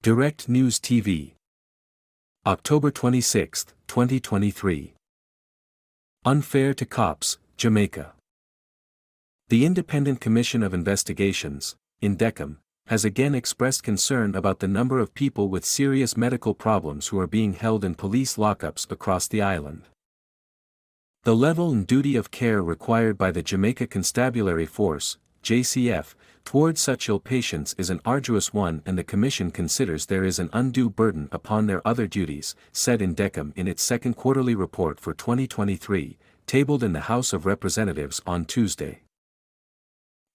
Direct News TV. October 26, 2023. Unfair to Cops, Jamaica. The Independent Commission of Investigations, INDECOM, has again expressed concern about the number of people with serious medical problems who are being held in police lockups across the island. The level and duty of care required by the Jamaica Constabulary Force, JCF, towards such ill patients is an arduous one, and the Commission considers there is an undue burden upon their other duties, said INDECOM in its second quarterly report for 2023, tabled in the House of Representatives on Tuesday.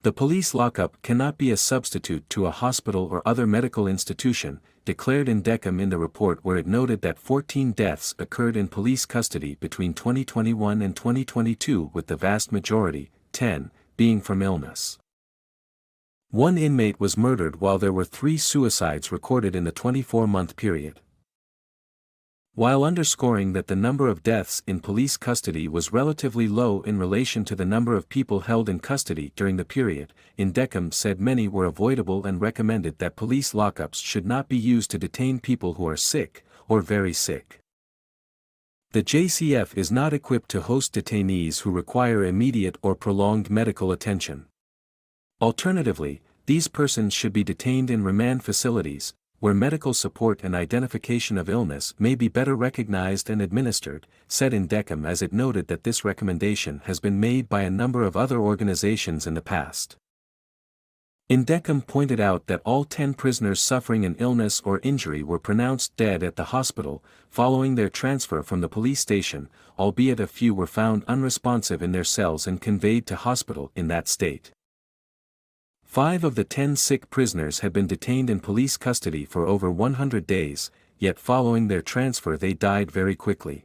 The police lockup cannot be a substitute to a hospital or other medical institution, declared INDECOM in the report, where it noted that 14 deaths occurred in police custody between 2021 and 2022, with the vast majority, 10, being from illness. One inmate was murdered while there were 3 suicides recorded in the 24-month period. While underscoring that the number of deaths in police custody was relatively low in relation to the number of people held in custody during the period, INDECOM said many were avoidable and recommended that police lockups should not be used to detain people who are sick, or very sick. The JCF is not equipped to host detainees who require immediate or prolonged medical attention. Alternatively, these persons should be detained in remand facilities, where medical support and identification of illness may be better recognized and administered, said INDECOM, as it noted that this recommendation has been made by a number of other organizations in the past. INDECOM pointed out that all 10 prisoners suffering an illness or injury were pronounced dead at the hospital, following their transfer from the police station, albeit a few were found unresponsive in their cells and conveyed to hospital in that state. 5 of the 10 sick prisoners had been detained in police custody for over 100 days, yet following their transfer they died very quickly.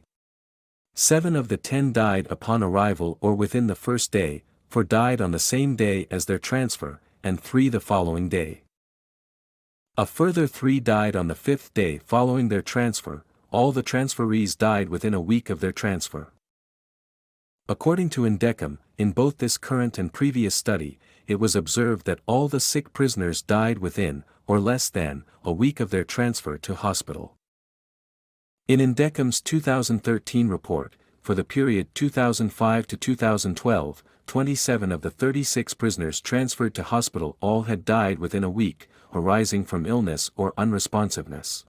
7 of the 10 died upon arrival or within the first day, 4 died on the same day as their transfer, and 3 the following day. A further 3 died on the 5th day following their transfer. All the transferees died within a week of their transfer. According to INDECOM, in both this current and previous study, it was observed that all the sick prisoners died within, or less than, a week of their transfer to hospital. In INDECOM's 2013 report, for the period 2005 to 2012, 27 of the 36 prisoners transferred to hospital all had died within a week, arising from illness or unresponsiveness.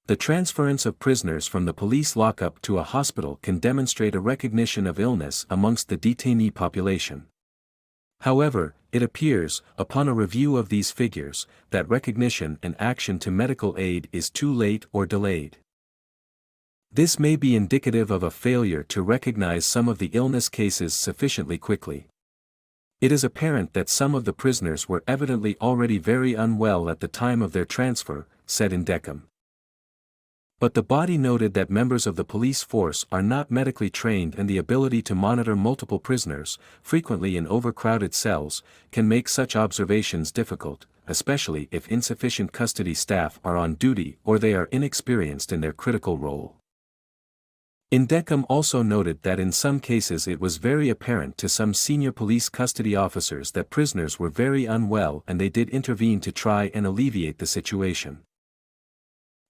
The transference of prisoners from the police lockup to a hospital can demonstrate a recognition of illness amongst the detainee population. However, it appears, upon a review of these figures, that recognition and action to medical aid is too late or delayed. This may be indicative of a failure to recognize some of the illness cases sufficiently quickly. It is apparent that some of the prisoners were evidently already very unwell at the time of their transfer, said INDECOM. But the body noted that members of the police force are not medically trained, and the ability to monitor multiple prisoners, frequently in overcrowded cells, can make such observations difficult, especially if insufficient custody staff are on duty or they are inexperienced in their critical role. INDECOM also noted that in some cases it was very apparent to some senior police custody officers that prisoners were very unwell, and they did intervene to try and alleviate the situation.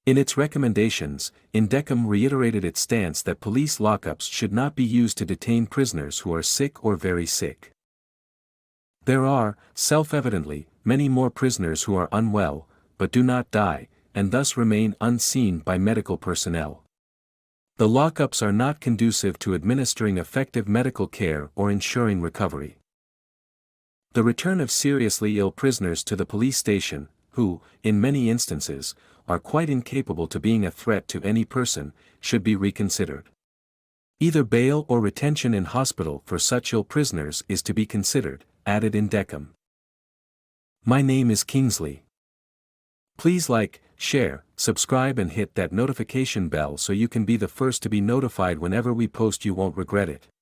In its recommendations, INDECOM reiterated its stance that police lockups should not be used to detain prisoners who are sick or very sick. There are, self-evidently, many more prisoners who are unwell, but do not die, and thus remain unseen by medical personnel. The lockups are not conducive to administering effective medical care or ensuring recovery. The return of seriously ill prisoners to the police station, who, in many instances, are quite incapable to being a threat to any person, should be reconsidered. Either bail or retention in hospital for such ill prisoners is to be considered, added INDECOM. My name is Kingsley. Please like, share, subscribe and hit that notification bell so you can be the first to be notified whenever we post. You won't regret it.